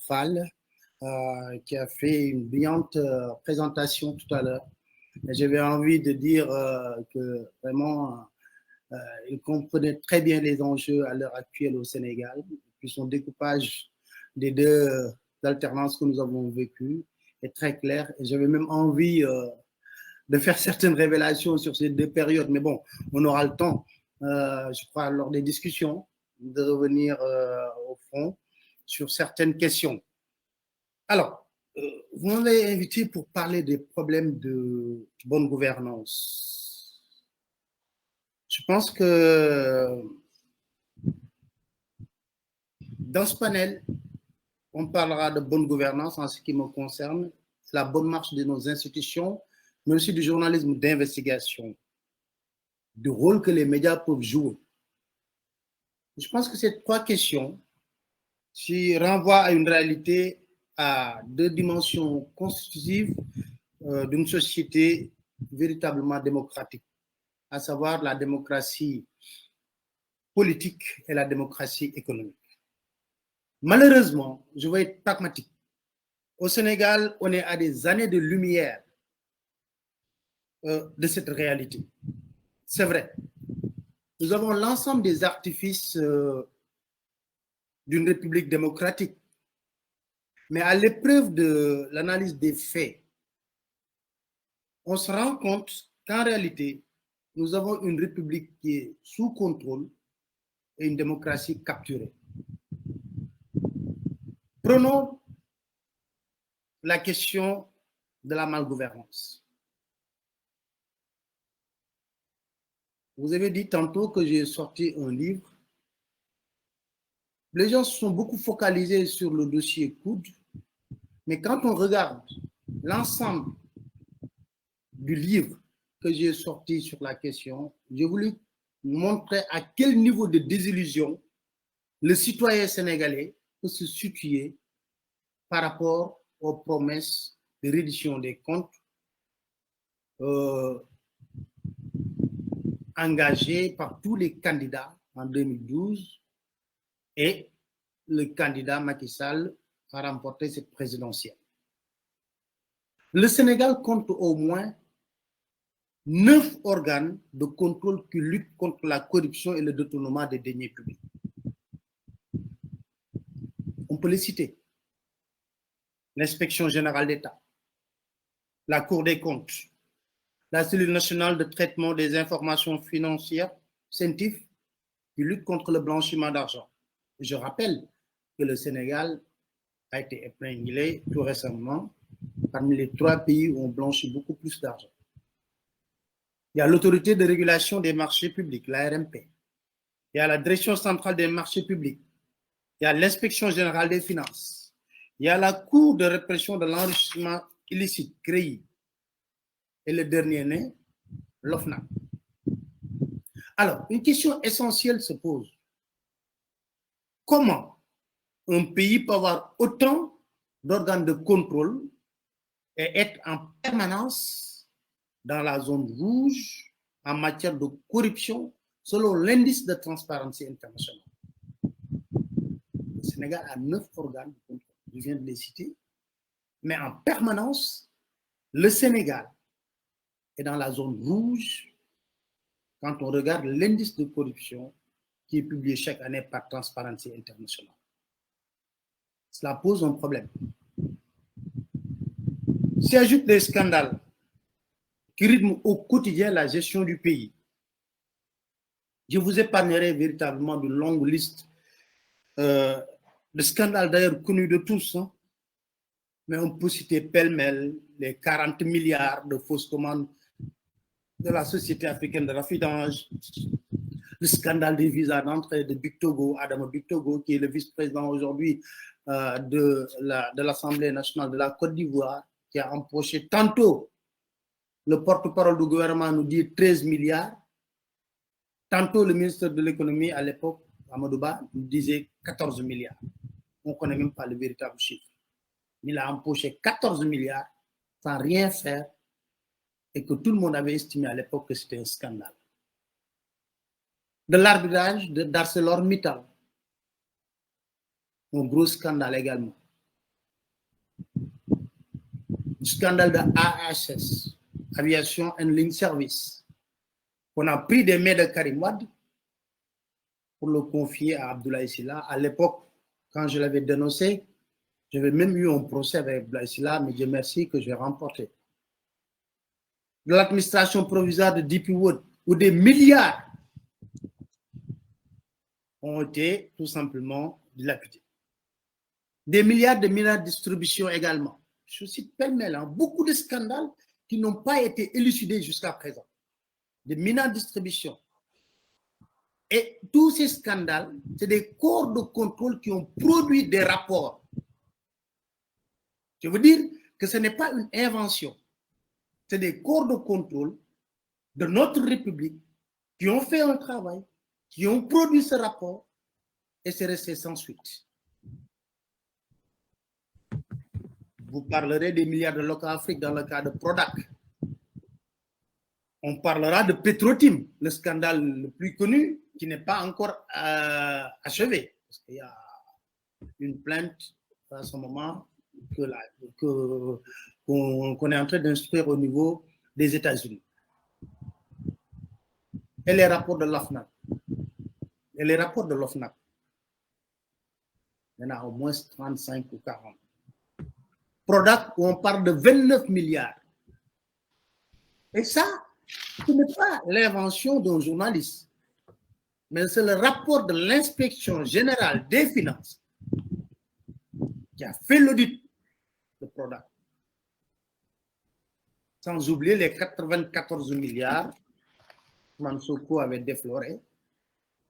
Fall, qui a fait une brillante présentation tout à l'heure. J'avais envie de dire que vraiment, il comprenait très bien les enjeux à l'heure actuelle au Sénégal, puis son découpage des deux alternances que nous avons vécues est très clair. Et j'avais même envie de faire certaines révélations sur ces deux périodes, mais bon, on aura le temps, je crois, lors des discussions, de revenir au fond sur certaines questions. Alors, vous m'avez invité pour parler des problèmes de bonne gouvernance. Je pense que dans ce panel, on parlera de bonne gouvernance en ce qui me concerne, la bonne marche de nos institutions, mais aussi du journalisme d'investigation, du rôle que les médias peuvent jouer. Je pense que ces trois questions renvoient à une réalité à deux dimensions constitutives d'une société véritablement démocratique, à savoir la démocratie politique et la démocratie économique. Malheureusement, je vais être pragmatique. Au Sénégal, on est à des années de lumière de cette réalité. C'est vrai. Nous avons l'ensemble des artifices d'une république démocratique. Mais à l'épreuve de l'analyse des faits, on se rend compte qu'en réalité, nous avons une république qui est sous contrôle et une démocratie capturée. Prenons la question de la malgouvernance. Vous avez dit tantôt que j'ai sorti un livre. Les gens se sont beaucoup focalisés sur le dossier Coude, mais quand on regarde l'ensemble du livre que j'ai sorti sur la question, j'ai voulu montrer à quel niveau de désillusion le citoyen sénégalais peut se situer par rapport aux promesses de reddition des comptes engagées par tous les candidats en 2012 et le candidat Macky Sall a remporté cette présidentielle. Le Sénégal compte au moins 9 organes de contrôle qui luttent contre la corruption et le détournement des deniers publics. On peut les citer. L'Inspection générale d'État, la Cour des comptes, la Cellule nationale de traitement des informations financières, CENTIF, qui lutte contre le blanchiment d'argent. Je rappelle que le Sénégal a été épinglé tout récemment parmi les 3 pays où on blanchit beaucoup plus d'argent. Il y a l'autorité de régulation des marchés publics, l'ARMP. Il y a la direction centrale des marchés publics. Il y a l'inspection générale des finances. Il y a la Cour de répression de l'enrichissement illicite, CREI. Et le dernier né, l'OFNAC. Alors, une question essentielle se pose. Comment un pays peut avoir autant d'organes de contrôle et être en permanence dans la zone rouge en matière de corruption selon l'indice de transparence internationale? Le Sénégal a 9 organes de contrôle, je viens de les citer, mais en permanence, le Sénégal est dans la zone rouge quand on regarde l'indice de corruption qui est publié chaque année par Transparency International. Cela pose un problème. S'y ajoutent des scandales qui rythment au quotidien la gestion du pays. Je vous épargnerai véritablement de longues listes de scandales d'ailleurs connus de tous, hein. Mais on peut citer pêle-mêle les 40 milliards de fausses commandes de la Société africaine de raffinage, le scandale des visas d'entrée de Big Togo, Adama Big Togo, qui est le vice-président aujourd'hui de l'Assemblée nationale de la Côte d'Ivoire, qui a empoché tantôt le porte-parole du gouvernement nous dit 13 milliards, tantôt le ministre de l'économie à l'époque, Amadou Ba, nous disait 14 milliards. On ne connaît même pas le véritable chiffre. Il a empoché 14 milliards sans rien faire et que tout le monde avait estimé à l'époque que c'était un scandale. De l'arbitrage d'ArcelorMittal, un gros scandale également. du scandale de AHS, Aviation Handling Service, qu'on a pris des mains de Karim Wade pour le confier à Abdoulaye Sylla. À l'époque, quand je l'avais dénoncé, j'avais même eu un procès avec Abdoulaye Sylla, mais Dieu merci que j'ai remporté. De l'administration provisoire de DP World, où des milliards ont été tout simplement dilapidés. Des milliards de milliards de distribution également. Je cite pêle-mêle, beaucoup de scandales qui n'ont pas été élucidés jusqu'à présent. Des milliards de distribution. Et tous ces scandales, c'est des corps de contrôle qui ont produit des rapports. Je veux dire que ce n'est pas une invention. C'est des corps de contrôle de notre République qui ont fait un travail, qui ont produit ce rapport, et c'est resté sans suite. Vous parlerez des milliards de Locafrique dans le cas de Prodac. On parlera de Petrotim, le scandale le plus connu qui n'est pas encore achevé. Parce qu'il y a une plainte à ce moment qu'on est en train d'instruire au niveau des États-Unis. Et les rapports de l'OFNAC. Et les rapports de l'OFNAC. Il y en a au moins 35 ou 40. Prodac, où on parle de 29 milliards. Et ça, ce n'est pas l'invention d'un journaliste, mais c'est le rapport de l'inspection générale des finances qui a fait l'audit de Prodac. Sans oublier les 94 milliards que Mansoko avait déflorés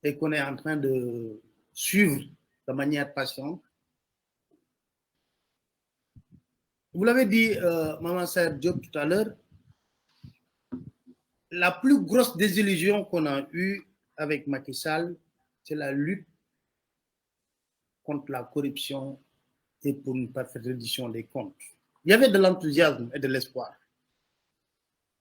et qu'on est en train de suivre de manière patiente. Vous l'avez dit, Maman Saher Diop, tout à l'heure, la plus grosse désillusion qu'on a eue avec Macky Sall, c'est la lutte contre la corruption et pour une parfaite reddition des comptes. Il y avait de l'enthousiasme et de l'espoir.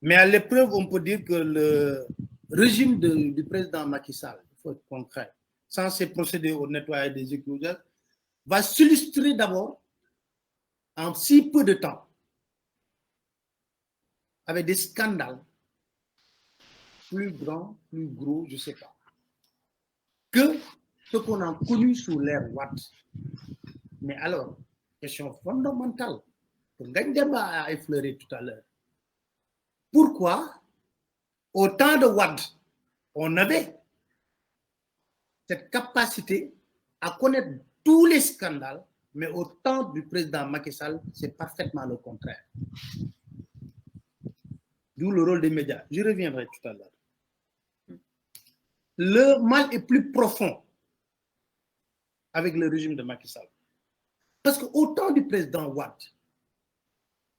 Mais à l'épreuve, on peut dire que le régime du président Macky Sall, il faut être concret, censé procéder au nettoyage des écloseurs, va s'illustrer d'abord en si peu de temps avec des scandales plus grands, plus gros, je ne sais pas, que ce qu'on a connu sous l'ère Wade. Mais alors, question fondamentale que Ngagne Demba a effleuré tout à l'heure. Pourquoi, au temps de Wade, on avait cette capacité à connaître tous les scandales, mais au temps du président Macky Sall, c'est parfaitement le contraire. D'où le rôle des médias. Je reviendrai tout à l'heure. Le mal est plus profond avec le régime de Macky Sall. Parce qu'au temps du président Wade,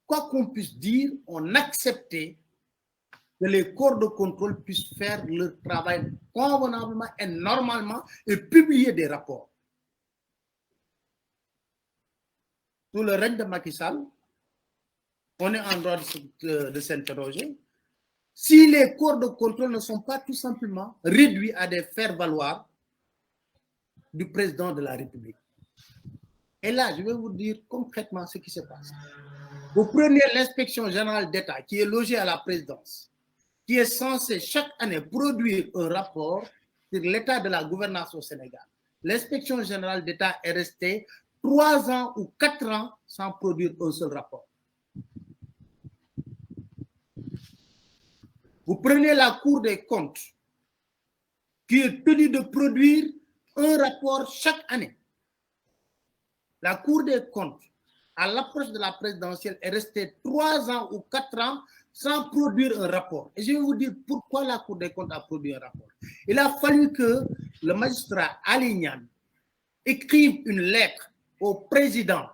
quoi qu'on puisse dire, on acceptait que les corps de contrôle puissent faire leur travail convenablement et normalement et publier des rapports. Sous le règne de Macky Sall, on est en droit de s'interroger si les corps de contrôle ne sont pas tout simplement réduits à des faire-valoir du président de la République. Et là, je vais vous dire concrètement ce qui se passe. Vous prenez l'inspection générale d'État qui est logée à la présidence, qui est censée chaque année produire un rapport sur l'état de la gouvernance au Sénégal. L'inspection générale d'État est restée 3 ans ou 4 ans sans produire un seul rapport. Vous prenez la Cour des comptes, qui est tenue de produire un rapport chaque année. La Cour des comptes, à l'approche de la présidentielle, est restée 3 ans ou 4 ans sans produire un rapport. Et je vais vous dire pourquoi la Cour des comptes a produit un rapport. Il a fallu que le magistrat Ali Niane écrive une lettre au président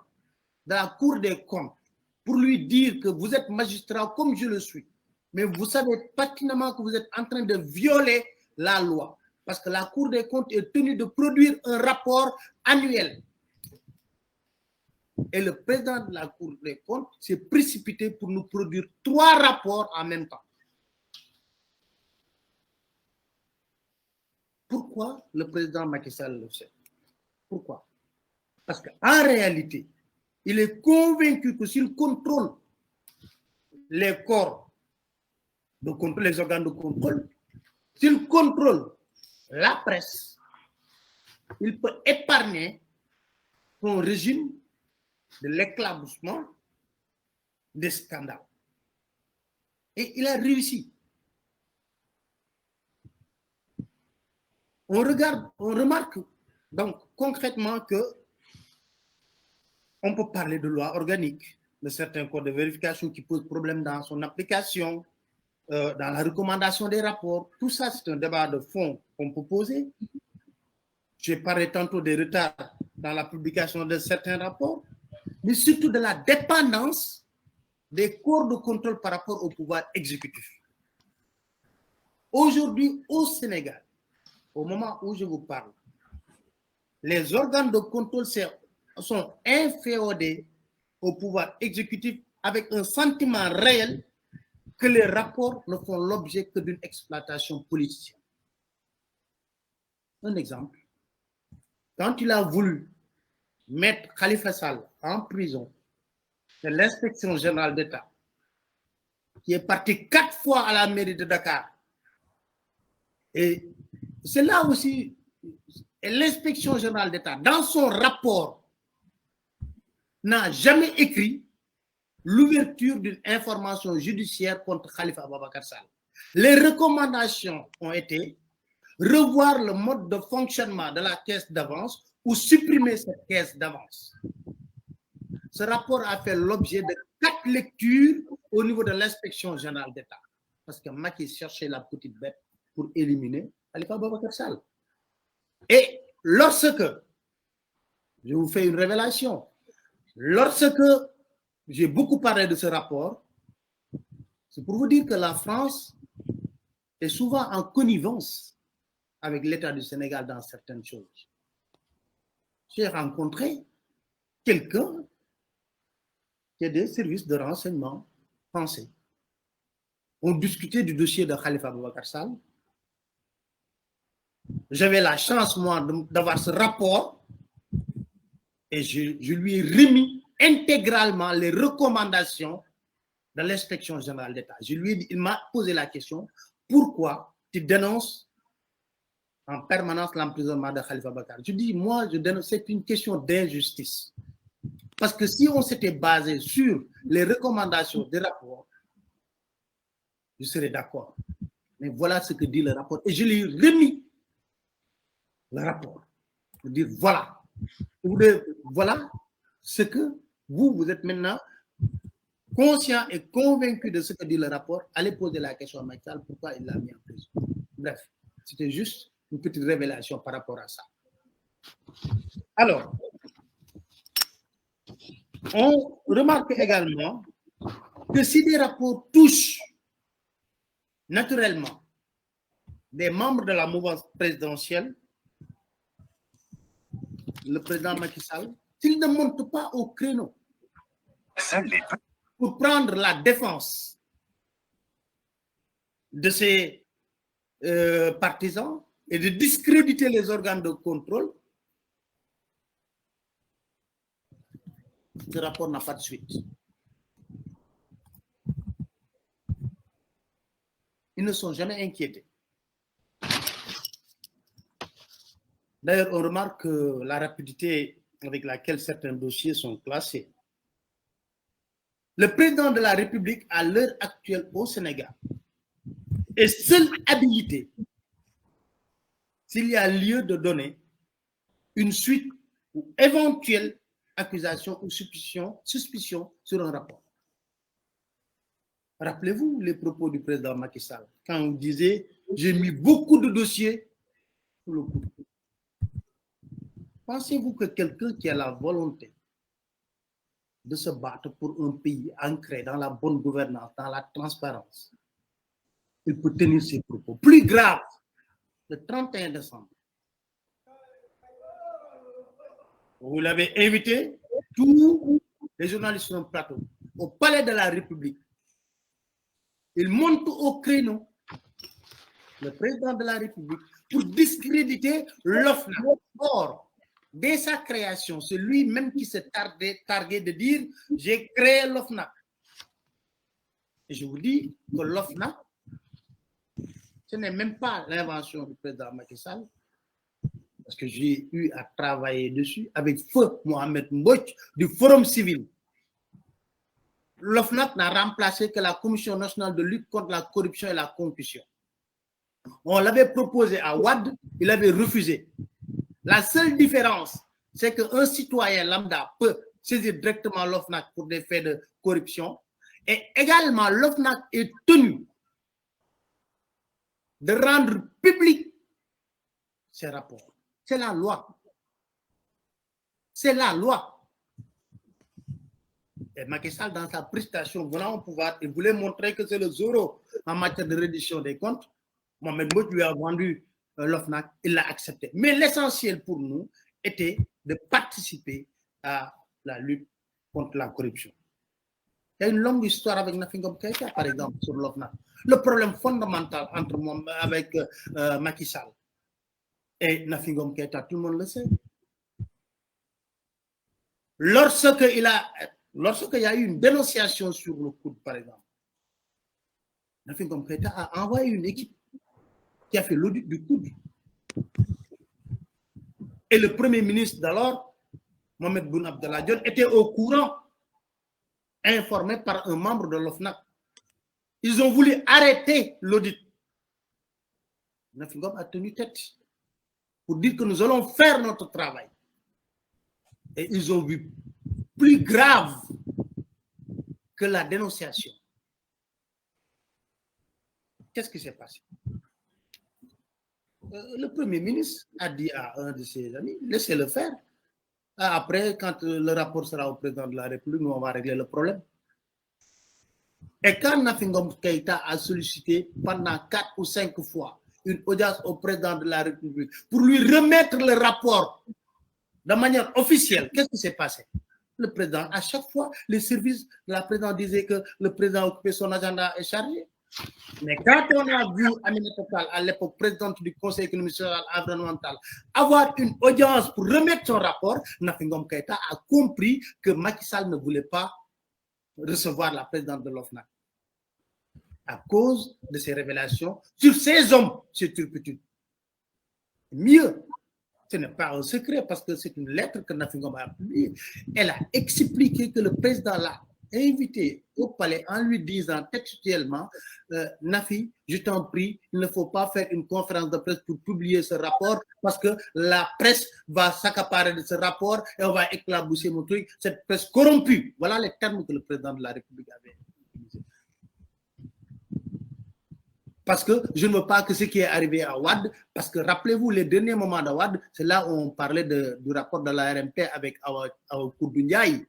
de la Cour des comptes pour lui dire que vous êtes magistrat comme je le suis, mais vous savez pertinemment que vous êtes en train de violer la loi, parce que la Cour des comptes est tenue de produire un rapport annuel. Et le président de la Cour des comptes s'est précipité pour nous produire 3 rapports en même temps. Pourquoi le président Macky Sall le fait? Pourquoi? Parce qu'en réalité, il est convaincu que s'il contrôle les corps de contrôle, les organes de contrôle, s'il contrôle la presse, il peut épargner son régime de l'éclaboussement des scandales. Et il a réussi. On remarque donc concrètement que on peut parler de loi organique, de certains codes de vérification qui posent problème dans son application, dans la recommandation des rapports. Tout ça, c'est un débat de fond qu'on peut poser. J'ai parlé tantôt des retards dans la publication de certains rapports, mais surtout de la dépendance des corps de contrôle par rapport au pouvoir exécutif. Aujourd'hui, au Sénégal, au moment où je vous parle, les organes de contrôle sont inféodés au pouvoir exécutif avec un sentiment réel que les rapports ne font l'objet que d'une exploitation politique. Un exemple. Quand il a voulu mettre Khalifa Sall en prison, c'est l'inspection générale d'État qui est partie 4 fois à la mairie de Dakar. Et c'est là aussi, l'inspection générale d'État, dans son rapport, n'a jamais écrit l'ouverture d'une information judiciaire contre Khalifa Ababacar Sall. Les recommandations ont été revoir le mode de fonctionnement de la caisse d'avance ou supprimer cette caisse d'avance. Ce rapport a fait l'objet de 4 lectures au niveau de l'inspection générale d'État. Parce que Macky cherchait la petite bête pour éliminer Khalifa Ababacar Sall. Et lorsque, je vous fais une révélation, lorsque j'ai beaucoup parlé de ce rapport, c'est pour vous dire que la France est souvent en connivence avec l'État du Sénégal dans certaines choses. J'ai rencontré quelqu'un qui est des services de renseignement français. On discutait du dossier de Khalifa Ababacar Sall. J'avais la chance, moi, d'avoir ce rapport et je lui ai remis intégralement les recommandations de l'inspection générale d'État. Il m'a posé la question, pourquoi tu dénonces en permanence l'emprisonnement de Khalifa Ababacar? Je dis, moi, je dénonce, c'est une question d'injustice. Parce que si on s'était basé sur les recommandations des rapports, je serais d'accord. Mais voilà ce que dit le rapport. Et je lui ai remis le rapport. Pour dire, voilà. Voilà ce que vous êtes maintenant conscient et convaincu de ce que dit le rapport. Allez poser la question à Macky Sall, pourquoi il l'a mis en prison. Bref, c'était juste une petite révélation par rapport à ça. Alors, on remarque également que si des rapports touchent naturellement des membres de la mouvance présidentielle, le président Macky Sall, s'il ne monte pas au créneau pour prendre la défense de ses partisans et de discréditer les organes de contrôle, ce rapport n'a pas de suite. Ils ne sont jamais inquiétés. D'ailleurs, on remarque la rapidité avec laquelle certains dossiers sont classés. Le président de la République, à l'heure actuelle au Sénégal, est seul habilité, s'il y a lieu de donner une suite ou éventuelle accusation ou suspicion sur un rapport. Rappelez-vous les propos du président Macky Sall, quand on disait « j'ai mis beaucoup de dossiers sous le coup ». Pensez-vous que quelqu'un qui a la volonté de se battre pour un pays ancré dans la bonne gouvernance, dans la transparence, il peut tenir ses propos? Plus grave, le 31 décembre, vous l'avez invité, tous les journalistes sur un plateau, au palais de la République. Il monte au créneau, le président de la République, pour discréditer l'OFNAC. Or, dès sa création, c'est lui-même qui s'est targué de dire « j'ai créé l'OFNAC ». Et je vous dis que l'OFNAC, ce n'est même pas l'invention du président Macky Sall, parce que j'ai eu à travailler dessus avec feu Mohamed Mbouch du Forum civil. L'OFNAC n'a remplacé que la Commission nationale de lutte contre la corruption et la concussion. On l'avait proposé à Wade, il avait refusé. La seule différence, c'est qu'un citoyen lambda peut saisir directement l'OFNAC pour des faits de corruption. Et également, l'OFNAC est tenu de rendre public ces rapports. C'est la loi. C'est la loi. Et Macky Sall, dans sa prestation venant au pouvoir, il voulait montrer que c'est le zéro en matière de reddition des comptes. Mohamed Mbouch lui a vendu l'OFNAC, il l'a accepté. Mais l'essentiel pour nous était de participer à la lutte contre la corruption. Il y a une longue histoire avec Nafi Ngom Keïta, par exemple, sur l'OFNAC. Le problème fondamental entre moi avec Macky Sall et Nafi Ngom Keïta, tout le monde le sait. Lorsqu'il y a eu une dénonciation sur le coude, par exemple, Nafi Ngom Keïta a envoyé une équipe qui a fait l'audit du coude. Et le premier ministre d'alors, Mohamed Boun Abdallah Dionne, était au courant, informé par un membre de l'OFNAC. Ils ont voulu arrêter l'audit. Nafi Ngom a tenu tête pour dire que nous allons faire notre travail. Et ils ont vu plus grave que la dénonciation. Qu'est-ce qui s'est passé? Le Premier ministre a dit à un de ses amis, laissez-le faire. Après, quand le rapport sera au président de la République, nous on va régler le problème. Et quand Nafi Ngom Keïta a sollicité pendant 4 ou 5 fois une audience au président de la République pour lui remettre le rapport de manière officielle, qu'est-ce qui s'est passé? Le président, à chaque fois, les services de la présidence disaient que le président occupait son agenda et chargé. Mais quand on a vu Aminata Tall, à l'époque présidente du Conseil économique, social et environnemental, avoir une audience pour remettre son rapport, Nafi Ngom Keïta a compris que Macky Sall ne voulait pas recevoir la présidente de l'OFNAC à cause de ces révélations sur ces hommes, sur turpitude. Mieux, ce n'est pas un secret parce que c'est une lettre que Nafi Ngom a publiée. Elle a expliqué que le président l'a invité au palais en lui disant textuellement Nafi, je t'en prie, il ne faut pas faire une conférence de presse pour publier ce rapport parce que la presse va s'accaparer de ce rapport et on va éclabousser mon truc, cette presse corrompue. Voilà les termes que le président de la République avait utilisés. Parce que je ne veux pas que ce qui est arrivé à Wade, parce que rappelez-vous, les derniers moments de Wade, c'est là où on parlait du rapport de la RMP avec Koudou Ndiaye.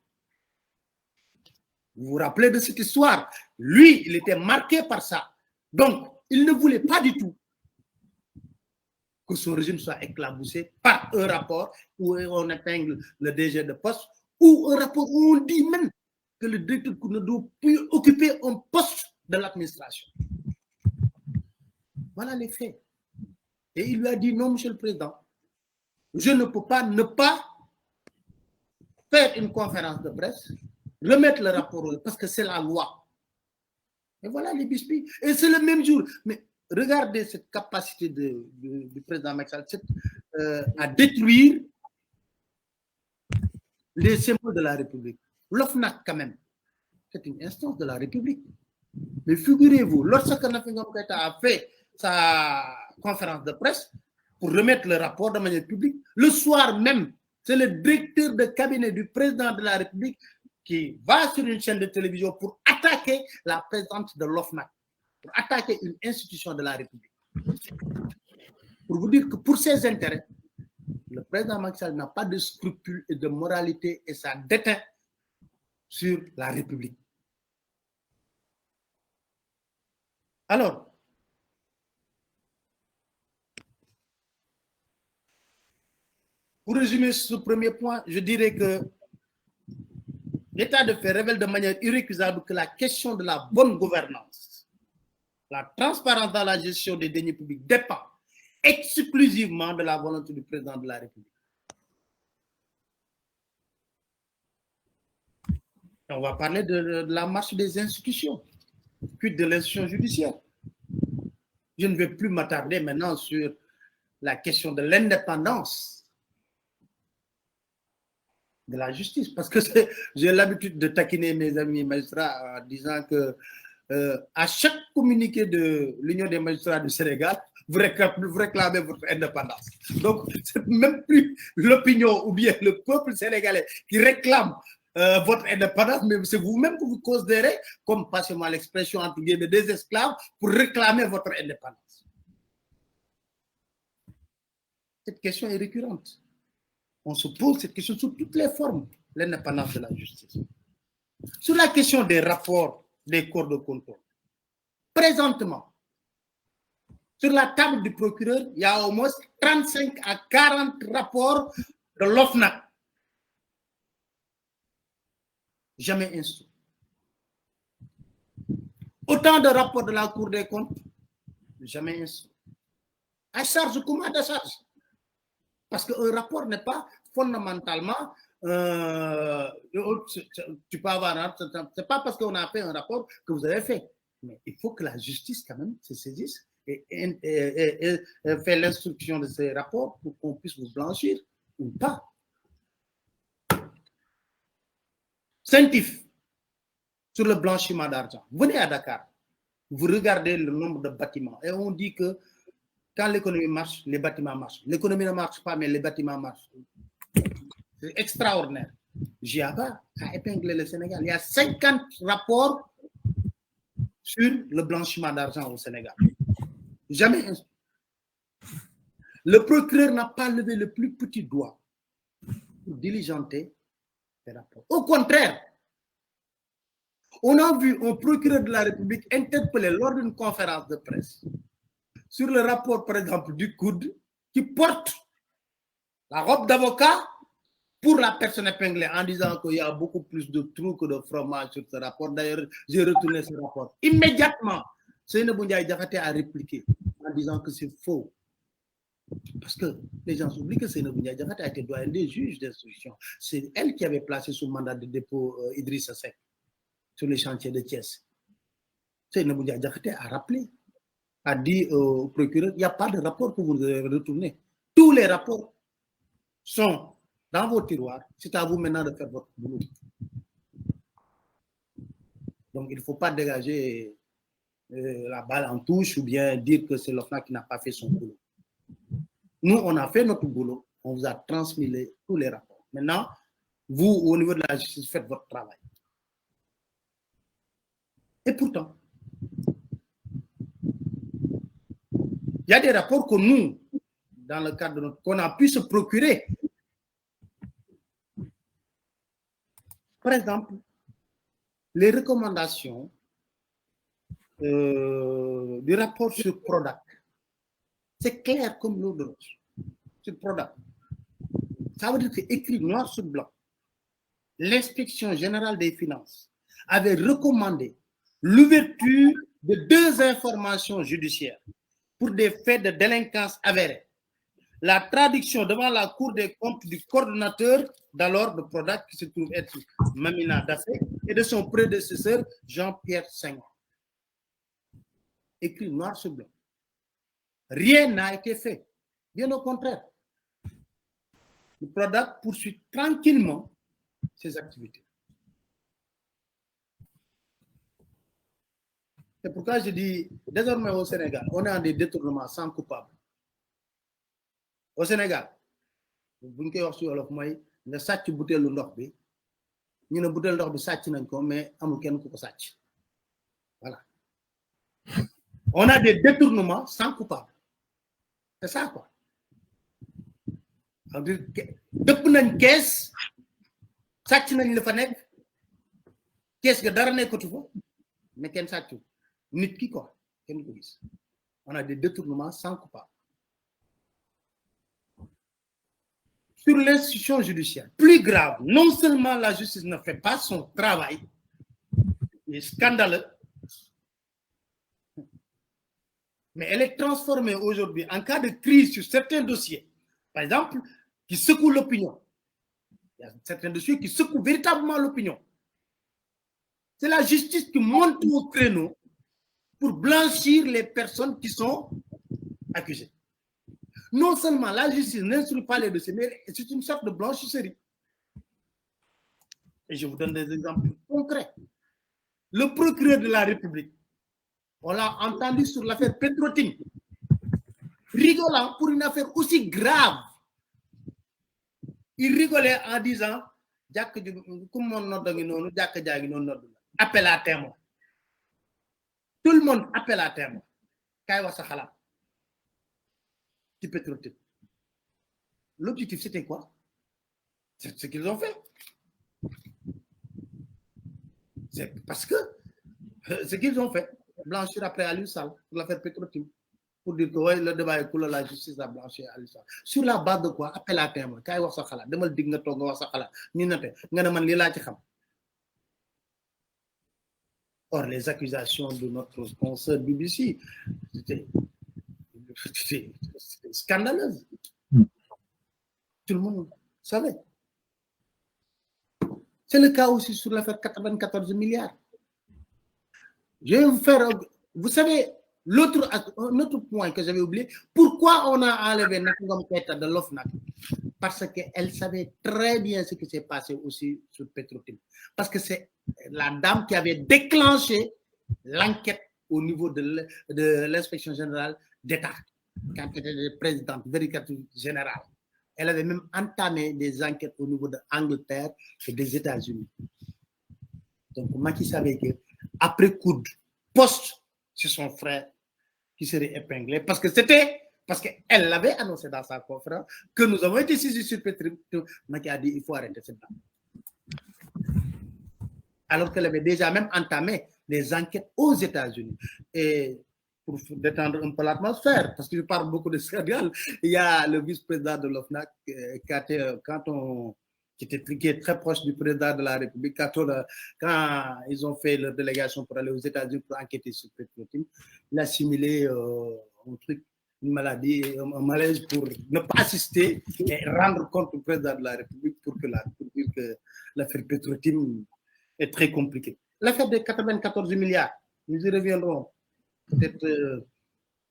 Vous vous rappelez de cette histoire? Lui, il était marqué par ça. Donc, il ne voulait pas du tout que son régime soit éclaboussé par un rapport où on épingle le DG de poste ou un rapport où on dit même que le directeur ne doit plus occuper un poste de l'administration. Voilà les faits. Et il lui a dit non, monsieur le président, je ne peux pas ne pas faire une conférence de presse, remettre le rapport parce que c'est la loi. Et voilà les biscuits. Et c'est le même jour. Mais regardez cette capacité du président Macky Sall à détruire les symboles de la République. L'OFNAC, quand même, c'est une instance de la République. Mais figurez-vous, lorsque Nafi Ngom Keïta a fait sa conférence de presse pour remettre le rapport de manière publique, le soir même, c'est le directeur de cabinet du président de la République qui va sur une chaîne de télévision pour attaquer la présidente de l'OFNAC, pour attaquer une institution de la République. Pour vous dire que pour ses intérêts, le président Macky Sall n'a pas de scrupules et de moralité et ça déteint sur la République. Alors, pour résumer ce premier point, je dirais que l'état de fait révèle de manière irrécusable que la question de la bonne gouvernance, la transparence dans la gestion des deniers publics dépend exclusivement de la volonté du président de la République. Et on va parler de la marche des institutions. quid de l'institution judiciaire? Je ne vais plus m'attarder maintenant sur la question de l'indépendance de la justice, parce que j'ai l'habitude de taquiner mes amis magistrats en disant que à chaque communiqué de l'Union des magistrats du Sénégal, vous réclamez votre indépendance. Donc, c'est même plus l'opinion ou bien le peuple sénégalais qui réclame votre indépendance, mais c'est vous-même que vous considérez comme, passez-moi l'expression, entre guillemets, des esclaves pour réclamer votre indépendance. Cette question est récurrente. On se pose cette question sous toutes les formes, l'indépendance de la justice. Sur la question des rapports des corps de contrôle, présentement, sur la table du procureur, il y a au moins 35 à 40 rapports de l'OFNAC. Jamais instruit. Autant de rapports de la Cour des comptes, jamais instruit. À charge comme à décharge. Parce qu'un rapport n'est pas fondamentalement, tu peux avoir, c'est pas parce qu'on a fait un rapport que vous avez fait. Mais il faut que la justice quand même se saisisse et fait l'instruction de ces rapports pour qu'on puisse vous blanchir ou pas. Saintif, sur le blanchiment d'argent. Venez à Dakar, vous regardez le nombre de bâtiments et on dit que quand l'économie marche, les bâtiments marchent. L'économie ne marche pas, mais les bâtiments marchent. C'est extraordinaire. Giaba a épinglé le Sénégal. Il y a 50 rapports sur le blanchiment d'argent au Sénégal. Jamais. Le procureur n'a pas levé le plus petit doigt pour diligenter ces rapports. Au contraire, on a vu un procureur de la République interpellé lors d'une conférence de presse sur le rapport, par exemple, du COUD, qui porte la robe d'avocat pour la personne épinglée en disant qu'il y a beaucoup plus de trous que de fromage sur ce rapport. D'ailleurs, j'ai retourné ce rapport. Immédiatement, Seynabou Ndiaye Diakhaté a répliqué en disant que c'est faux. Parce que les gens oublient que Seynabou Ndiaye Diakhaté a été doyen des juges d'instruction. C'est elle qui avait placé sous mandat de dépôt Idrissa Seck sur les chantiers de Thiès. Seynabou Ndiaye Diakhaté a rappelé, a dit au procureur, il n'y a pas de rapport que vous devez retourner. Tous les rapports sont dans vos tiroirs. C'est à vous maintenant de faire votre boulot. Donc, il ne faut pas dégager la balle en touche ou bien dire que c'est l'OFNAC qui n'a pas fait son boulot. Nous, on a fait notre boulot. On vous a transmis tous les rapports. Maintenant, vous, au niveau de la justice, faites votre travail. Et pourtant, il y a des rapports que nous, dans le cadre de notre, qu'on a pu se procurer. Par exemple, les recommandations du rapport sur Prodac. C'est clair comme l'eau de roche. Sur Prodac. Ça veut dire que c'est écrit noir sur blanc. L'inspection générale des finances avait recommandé l'ouverture de 2 informations judiciaires pour des faits de délinquance avérés. La traduction devant la Cour des comptes du coordonnateur d'alors de Prodac, qui se trouve être Mamina Daffé, et de son prédécesseur Jean-Pierre Senghor. Écrit noir sur blanc. Rien n'a été fait. Bien au contraire. Le Prodac poursuit tranquillement ses activités. C'est pourquoi je dis, désormais au Sénégal, on est en des détournements sans coupable. Au Sénégal, bu ñu koy wax ci wolof mooy nga sàcc butéelu ndox bi ñu ne butéelu ndox bi sàcc nañ ko mais amul kenn ku ko sàcc. Voilà. On a des détournements sans coupable. C'est ça quoi. Dëpp nañ kees sàcc nañ la fa nekk kees ga dara nekkatu fa mais kenn sàccu nit ki quoi kenn ko gis. On a des détournements sans coupable. Sur l'institution judiciaire, plus grave, non seulement la justice ne fait pas son travail, il est scandaleux, mais elle est transformée aujourd'hui en cas de crise sur certains dossiers, par exemple, qui secouent l'opinion. Il y a certains dossiers qui secouent véritablement l'opinion. C'est la justice qui monte au créneau pour blanchir les personnes qui sont accusées. Non seulement la justice n'instruit pas les dossiers, mais c'est une sorte de blanchisserie. Et je vous donne des exemples concrets. Le procureur de la République, on l'a entendu sur l'affaire Petro-Tim, rigolant pour une affaire aussi grave. Il rigolait en disant appel à témoin. Tout le monde appelle à témoin. L'objectif, c'était quoi? C'est ce qu'ils ont fait. C'est parce que ce qu'ils ont fait, blanchir après Aliou Sall pour l'affaire Petro-Tim, pour dire que ouais, le débat est cool, la justice a blanchi Aliou Sall. Sur la base de quoi? Appel à témoin. Kay wax sa xalaat, demal dig nga toog nga wax sa xalaat. Ñu noté nga ne man lii laa ci xam. Or, les accusations de notre consoeur BBC, c'était scandaleuse. Tout le monde savait. C'est le cas aussi sur l'affaire 94 milliards. Je vais vous faire, vous savez, un autre point que j'avais oublié, pourquoi on a enlevé Nakungam Keita de l'OFNAC? Parce qu'elle savait très bien ce qui s'est passé aussi sur Petro-Tim. Parce que c'est la dame qui avait déclenché l'enquête au niveau de l'inspection générale d'État, quand elle était présidente, vérificatrice générale. Elle avait même entamé des enquêtes au niveau de l'Angleterre et des États-Unis. Donc, Macky savait qu'après coup de poste, c'est son frère qui serait épinglé parce qu'elle l'avait annoncé dans sa conférence que nous avons été saisis sur Petro-Tim. Macky a dit il faut arrêter cette dame. Alors qu'elle avait déjà même entamé des enquêtes aux États-Unis. Et pour détendre un peu l'atmosphère, parce que je parle beaucoup de scandale, il y a le vice-président de l'OFNAC qui est très proche du président de la République, quand ils ont fait leur délégation pour aller aux États-Unis pour enquêter sur Petro-Tim, il a simulé un truc, une maladie, un malaise pour ne pas assister et rendre compte au président de la République pour dire que l'affaire Petro-Tim est très compliquée. L'affaire des 94 milliards, nous y reviendrons peut-être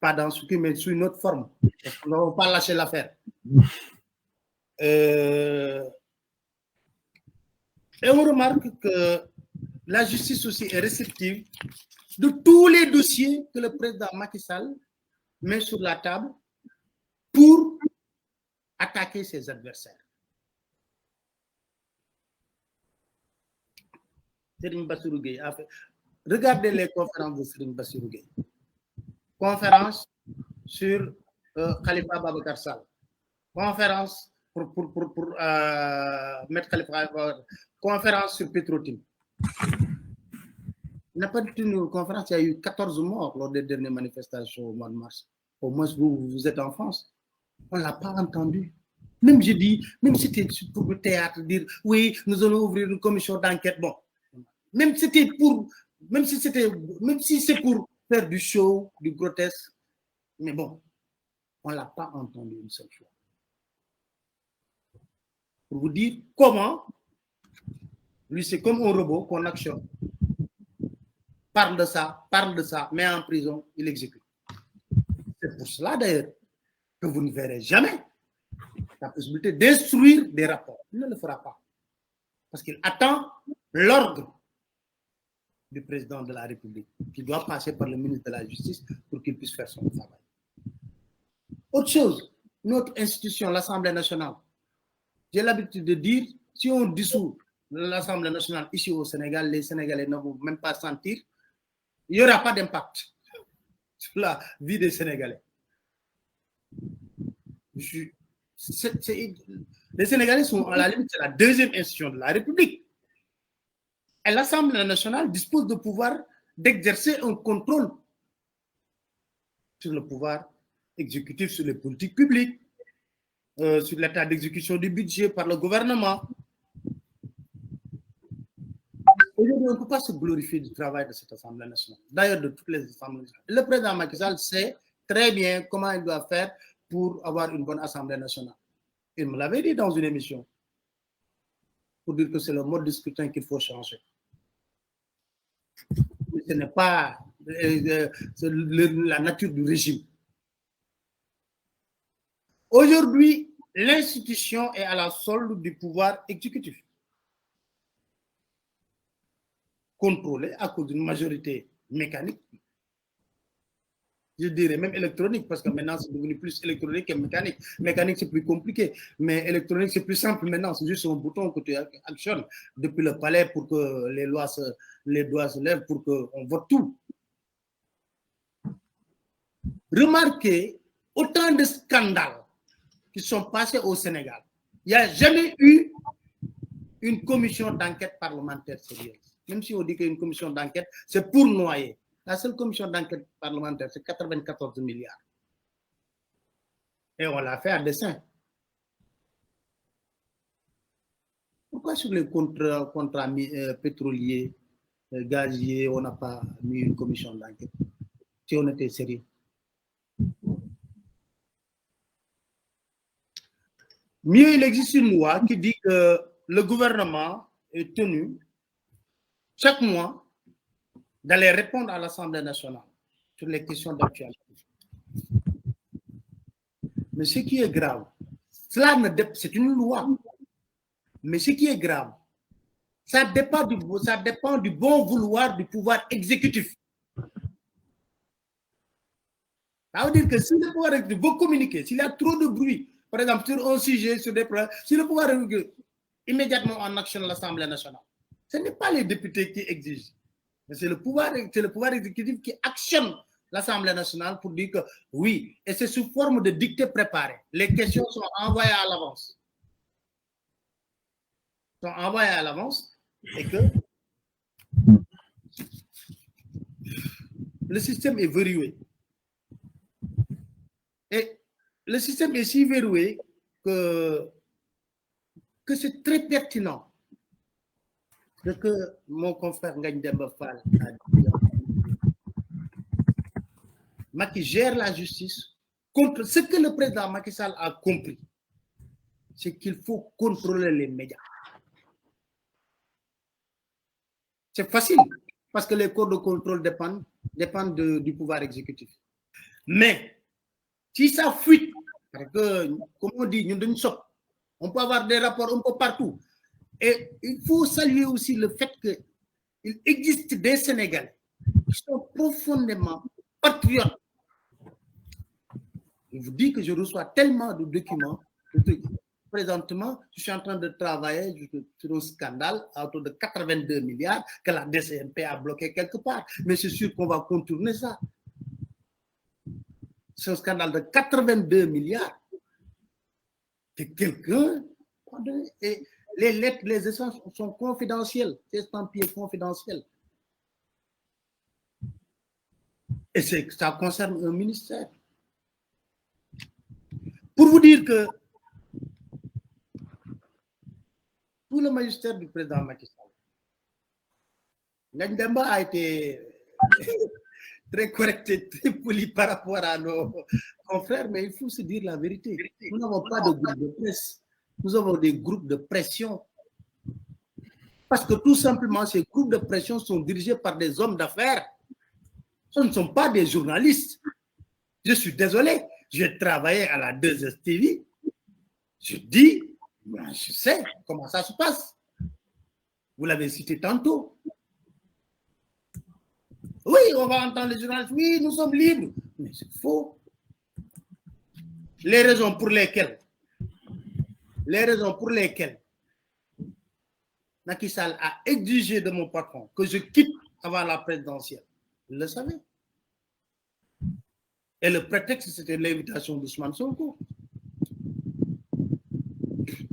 pas dans ce qui, mais sous une autre forme. Parce que nous n'avons pas lâché l'affaire. Et on remarque que la justice aussi est réceptive de tous les dossiers que le président Macky Sall met sur la table pour attaquer ses adversaires. Serigne Bassirou Gueye a fait. Regardez les conférences de Serigne Bassirou Gueye. Conférence sur Khalifa Babacar Sall. Conférence pour mettre Khalifa. Conférence sur Petro-Tim. Il n'a pas tenu une conférence, il y a eu 14 morts lors des dernières manifestations au mois de mars. Au moins, vous êtes en France. On ne l'a pas entendu. Même je dis, même si c'était pour le théâtre, dire oui, nous allons ouvrir une commission d'enquête. Bon, même si c'est pour faire du show, du grotesque, mais bon, on ne l'a pas entendu une seule fois. Pour vous dire comment, lui c'est comme un robot qu'on actionne. Parle de ça, met en prison, il exécute. C'est pour cela d'ailleurs que vous ne verrez jamais la possibilité d'instruire des rapports. Il ne le fera pas. Parce qu'il attend l'ordre du président de la République, qui doit passer par le ministre de la Justice pour qu'il puisse faire son travail. Autre chose, notre institution, l'Assemblée nationale, j'ai l'habitude de dire, si on dissout l'Assemblée nationale ici au Sénégal, les Sénégalais ne vont même pas sentir, il n'y aura pas d'impact sur la vie des Sénégalais. Les Sénégalais sont à la limite, c'est la deuxième institution de la République. Et l'Assemblée nationale dispose de pouvoir d'exercer un contrôle sur le pouvoir exécutif, sur les politiques publiques, sur l'état d'exécution du budget par le gouvernement. Aujourd'hui, on ne peut pas se glorifier du travail de cette Assemblée nationale, d'ailleurs de toutes les Assemblées nationales. Le président Macky Sall sait très bien comment il doit faire pour avoir une bonne Assemblée nationale. Il me l'avait dit dans une émission, pour dire que c'est le mode de scrutin qu'il faut changer. Ce n'est pas la nature du régime. Aujourd'hui, l'institution est à la solde du pouvoir exécutif, contrôlé à cause d'une majorité mécanique, je dirais même électronique, parce que maintenant c'est devenu plus électronique que mécanique. Mécanique c'est plus compliqué, mais électronique c'est plus simple maintenant, c'est juste un bouton que tu actionnes depuis le palais pour que les doigts se lèvent, pour qu'on vote tout. Remarquez autant de scandales qui sont passés au Sénégal. Il n'y a jamais eu une commission d'enquête parlementaire sérieuse. Même si on dit qu'une commission d'enquête, c'est pour noyer. La seule commission d'enquête parlementaire, c'est 94 milliards. Et on l'a fait à dessein. Pourquoi sur les contrats pétroliers, gaziers, on n'a pas mis une commission d'enquête si on était sérieux? Mieux, il existe une loi qui dit que le gouvernement est tenu chaque mois d'aller répondre à l'Assemblée nationale sur les questions d'actualité. Mais ce qui est grave, c'est une loi, mais ce qui est grave, ça dépend du bon vouloir du pouvoir exécutif. Ça veut dire que si le pouvoir exécutif veut communiquer, s'il y a trop de bruit, par exemple sur un sujet, sur des problèmes, si le pouvoir exécutif immédiatement en action l'Assemblée nationale, ce n'est pas les députés qui exigent. C'est le pouvoir exécutif qui actionne l'Assemblée nationale pour dire que oui, et c'est sous forme de dictée préparée. Les questions sont envoyées à l'avance. Et que le système est verrouillé. Et le système est si verrouillé que c'est très pertinent ce que mon confrère Ngagne Demba Fall a dit. Macky gère la justice contre ce que le président Macky Sall a compris, c'est qu'il faut contrôler les médias. C'est facile parce que les corps de contrôle dépendent du pouvoir exécutif. Mais si ça fuite, parce que, comme on dit, on peut avoir des rapports un peu partout. Et il faut saluer aussi le fait qu'il existe des Sénégalais qui sont profondément patriotes. Je vous dis que je reçois tellement de documents. Présentement, je suis en train de travailler sur un scandale à autour de 82 milliards que la DCMP a bloqué quelque part. Mais c'est sûr qu'on va contourner ça. C'est un scandale de 82 milliards que quelqu'un... Et les lettres, les essences sont confidentielles, c'est estampillé confidentiel. Et ça concerne un ministère. Pour vous dire que tout le magistère du président Macky Sall, Ngagne Demba a été très correct et très poli par rapport à nos confrères, mais il faut se dire la vérité. Nous n'avons pas de groupe de presse. Nous avons des groupes de pression. Parce que tout simplement, ces groupes de pression sont dirigés par des hommes d'affaires. Ce ne sont pas des journalistes. Je suis désolé, j'ai travaillé à la 2STV. Je dis, je sais comment ça se passe. Vous l'avez cité tantôt. Oui, on va entendre les journalistes. Oui, nous sommes libres. Mais c'est faux. Les raisons pour lesquelles Macky Sall a exigé de mon patron que je quitte avant la présidentielle. Il le savait. Et le prétexte, c'était l'invitation d'Ousmane Sonko.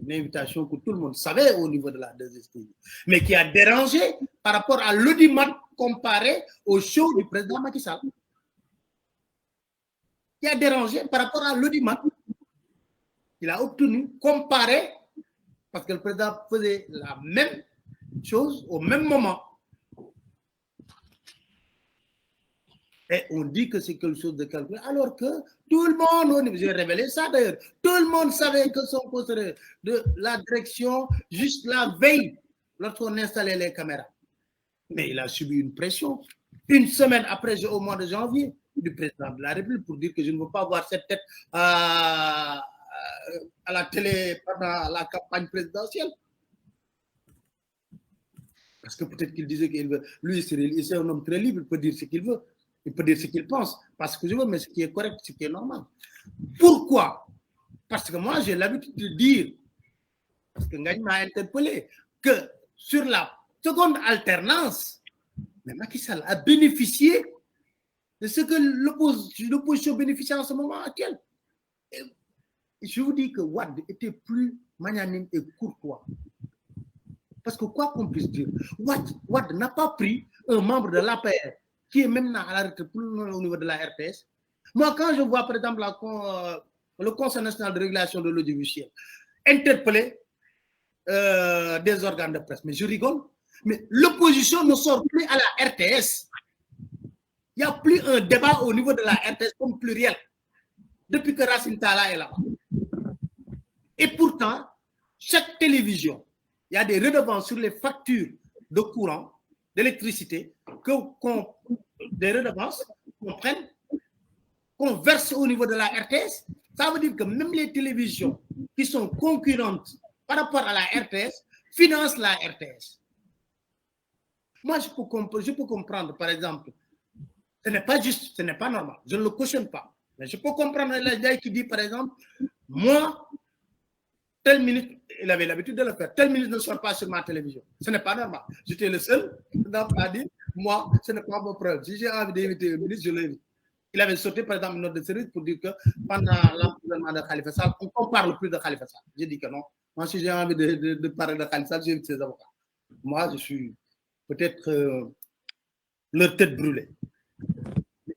Une invitation que tout le monde savait au niveau de la 2STV, mais qui a dérangé par rapport à l'audimat comparé au show du président Macky Sall. Qui a dérangé par rapport à l'audimat qu'il a obtenu comparé, parce que le président faisait la même chose au même moment. Et on dit que c'est quelque chose de calculé, alors que tout le monde, j'ai révélé ça d'ailleurs, tout le monde savait que son poste de la direction juste la veille, lorsqu'on installait les caméras. Mais il a subi une pression. Une semaine après, au mois de janvier, du président de la République pour dire que je ne veux pas voir cette tête à la télé pendant la campagne présidentielle. Parce que peut-être qu'il disait qu'il veut. Lui, c'est un homme très libre, il peut dire ce qu'il veut. Il peut dire ce qu'il pense. Parce que je veux, mais ce qui est correct, ce qui est normal. Pourquoi? Parce que moi, j'ai l'habitude de dire, parce que Ngagne m'a interpellé, que sur la seconde alternance, mais Macky Sall a bénéficié de ce que l'opposition bénéficie en ce moment actuel. Et je vous dis que Wade était plus magnanime et courtois. Parce que quoi qu'on puisse dire, Wade n'a pas pris un membre de l'APR qui est même à la retraite au niveau de la RTS. Moi, quand je vois, par exemple, le Conseil national de régulation de l'audiovisuel interpeller des organes de presse, mais je rigole. Mais l'opposition ne sort plus à la RTS. Il n'y a plus un débat au niveau de la RTS comme pluriel depuis que Racine Tala est là-bas. Et pourtant, chaque télévision, il y a des redevances sur les factures de courant, d'électricité, des redevances qu'on prenne, qu'on verse au niveau de la RTS. Ça veut dire que même les télévisions qui sont concurrentes par rapport à la RTS financent la RTS. Moi, je peux comprendre, par exemple, ce n'est pas juste, ce n'est pas normal, je ne le cautionne pas. Mais je peux comprendre les gens qui disent, par exemple, moi, telle minute, il avait l'habitude de le faire, telle minute ne sort pas sur ma télévision. Ce n'est pas normal. J'étais le seul à dire, moi, ce n'est pas mon problème. Si j'ai envie d'inviter un ministre, je l'invite. Il avait sauté, par exemple, une note de service pour dire que pendant l'emprisonnement de Khalifa Sall, on ne parle plus de Khalifa Sall. J'ai dit que non. Moi, si j'ai envie de parler de Khalifa Sall, j'invite ses avocats. Moi, je suis peut-être leur tête brûlée.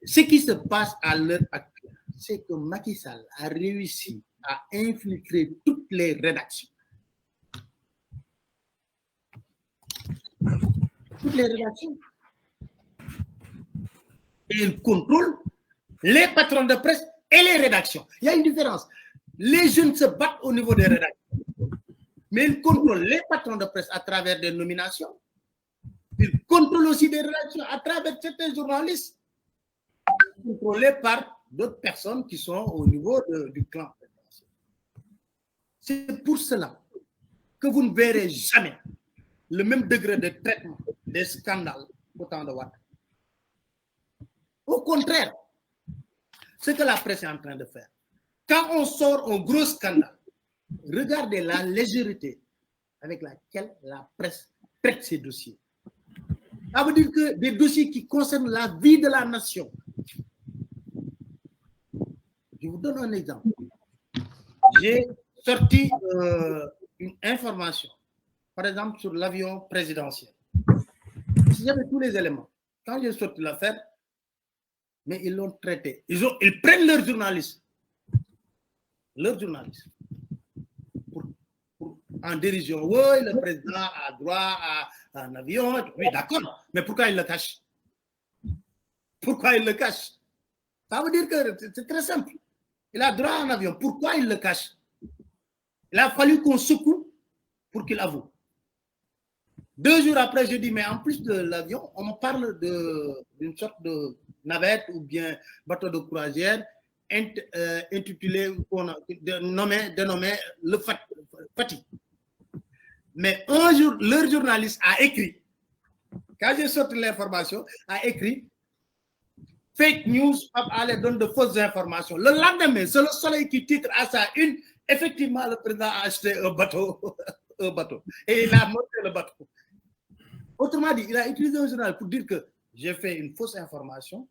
Ce qui se passe à l'heure actuelle, c'est que Macky Sall a réussi à infiltrer toutes les rédactions. Toutes les rédactions. Et il contrôle les patrons de presse et les rédactions. Il y a une différence. Les jeunes se battent au niveau des rédactions. Mais il contrôle les patrons de presse à travers des nominations. Il contrôle aussi des rédactions à travers certains journalistes contrôlés par d'autres personnes qui sont au niveau du clan. C'est pour cela que vous ne verrez jamais le même degré de traitement des scandales au temps de Wade. Au contraire, ce que la presse est en train de faire, quand on sort un gros scandale, regardez la légèreté avec laquelle la presse traite ces dossiers. Ça veut dire que des dossiers qui concernent la vie de la nation. Je vous donne un exemple. J'ai sorti une information, par exemple, sur l'avion présidentiel. J'avais tous les éléments. Quand j'ai sorti l'affaire, mais ils l'ont traité. Ils prennent leurs journalistes en dérision. Oui, le président a droit à un avion. Oui, d'accord. Mais pourquoi il le cache? Pourquoi il le cache? Ça veut dire que c'est très simple. Il a droit à un avion. Pourquoi il le cache? Il a fallu qu'on secoue pour qu'il avoue. 2 jours après, je dis, mais en plus de l'avion, on me parle d'une sorte de navette ou bien bateau de croisière intitulé, dénommé le Fatih. Mais un jour, leur journaliste a écrit, quand j'ai sorti l'information, a écrit fake news, allez donner de fausses informations. Le lendemain, c'est le Soleil qui titre à sa une, effectivement, le président a acheté un bateau, et il a monté le bateau. Autrement dit, il a utilisé un journal pour dire que j'ai fait une fausse information.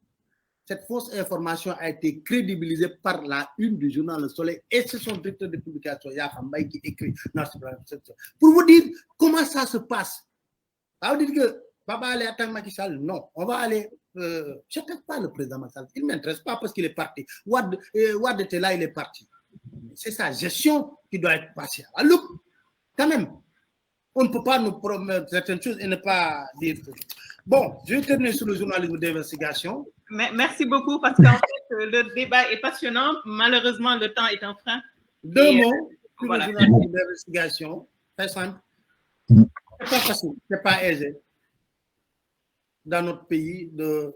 Cette fausse information a été crédibilisée par la une du journal Le Soleil et c'est son directeur de publication, Yakham Mbaye, qui écrit. Pour vous dire comment ça se passe. Ça veut dire que Baba allait attaquer Macky Sall. Non, on va aller. Je n'attaque pas le président Macky Sall. Il ne m'intéresse pas parce qu'il est parti. Wade était là, il est parti. C'est sa gestion qui doit être passée à la loupe. Quand même. On ne peut pas nous promettre certaines choses et ne pas dire. Bon, je vais terminer sur le journalisme d'investigation. Merci beaucoup parce qu'en fait, le débat est passionnant. Malheureusement, le temps est un frein. 2 mots sur le journalisme d'investigation. Très simple. C'est pas facile, c'est pas aisé. dans notre pays de...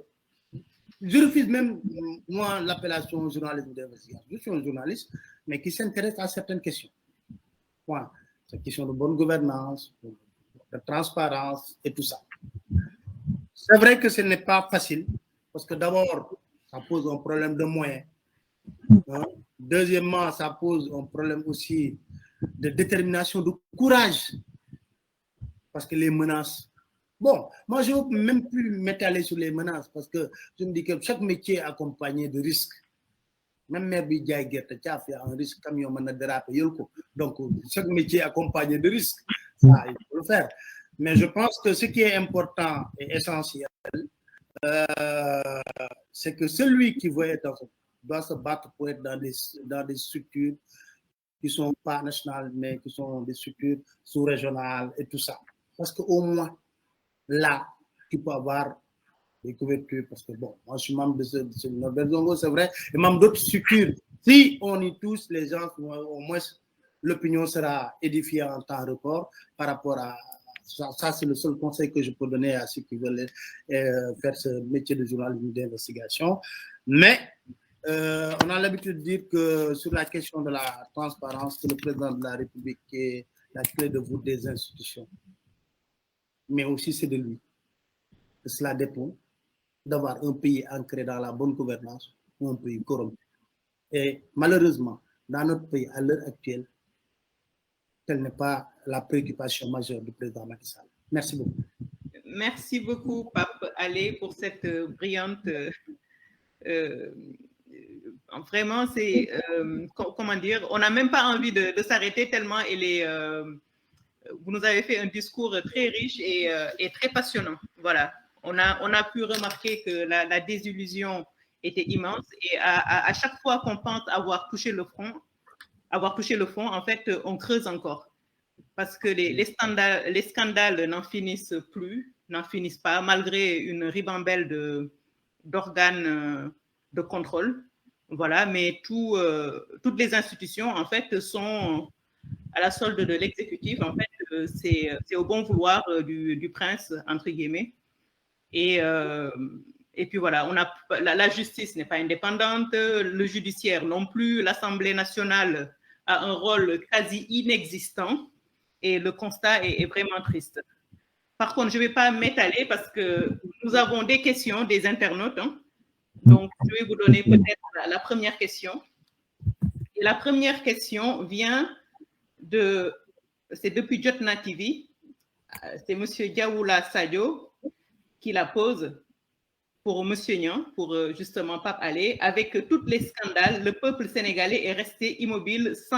Je refuse même, moi, l'appellation journalisme d'investigation. Je suis un journaliste, mais qui s'intéresse à certaines questions. Voilà. C'est question de bonne gouvernance, de transparence et tout ça. C'est vrai que ce n'est pas facile, parce que d'abord, ça pose un problème de moyens. Hein? Deuxièmement, ça pose un problème aussi de détermination, de courage, parce que les menaces... Bon, moi, je ne veux même plus m'étaler sur les menaces, parce que je me dis que chaque métier est accompagné de risques. Même maire Bidjaï Guerre, tu as fait un risque camion, donc chaque métier est accompagné de risques. Ça, il faut le faire. Mais je pense que ce qui est important et essentiel, c'est que celui qui veut être doit se battre pour être dans des structures qui ne sont pas nationales, mais qui sont des structures sous-régionales et tout ça. Parce qu'au moins, là, tu peux avoir des couvertures. Parce que, bon, moi, je suis membre de ce Norbert Zongo, c'est vrai, et membre d'autres structures. Si on y touche, les gens, au moins, l'opinion sera édifiée en temps record par rapport à ça. C'est le seul conseil que je peux donner à ceux qui veulent faire ce métier de journalisme d'investigation. Mais on a l'habitude de dire que sur la question de la transparence, c'est le président de la République qui est la clé de voûte des institutions. Mais aussi c'est de lui. Cela dépend d'avoir un pays ancré dans la bonne gouvernance ou un pays corrompu. Et malheureusement, dans notre pays, à l'heure actuelle, telle n'est pas la préoccupation majeure du président Macky Sall. Merci beaucoup. Merci beaucoup, Pape Alé, pour cette brillante... vraiment, c'est... comment dire? On n'a même pas envie de s'arrêter tellement elle est... vous nous avez fait un discours très riche et très passionnant. Voilà. On a pu remarquer que la désillusion était immense et à chaque fois qu'on pense avoir touché le fond, en fait, on creuse encore. Parce que les scandales n'en finissent pas, malgré une ribambelle d'organes de contrôle. Voilà, mais toutes les institutions, en fait, sont à la solde de l'exécutif. En fait, c'est au bon vouloir du prince, entre guillemets. Et puis voilà, la justice n'est pas indépendante, le judiciaire non plus, l'Assemblée nationale a un rôle quasi inexistant et le constat est vraiment triste. Par contre, je ne vais pas m'étaler parce que nous avons des questions des internautes. Hein. Donc, je vais vous donner peut-être la première question. Et la première question vient c'est depuis Jotna TV. C'est M. Diaoula Sadio qui la pose pour M. Nian, pour justement Pape Alé. Avec tous les scandales, le peuple sénégalais est resté immobile sans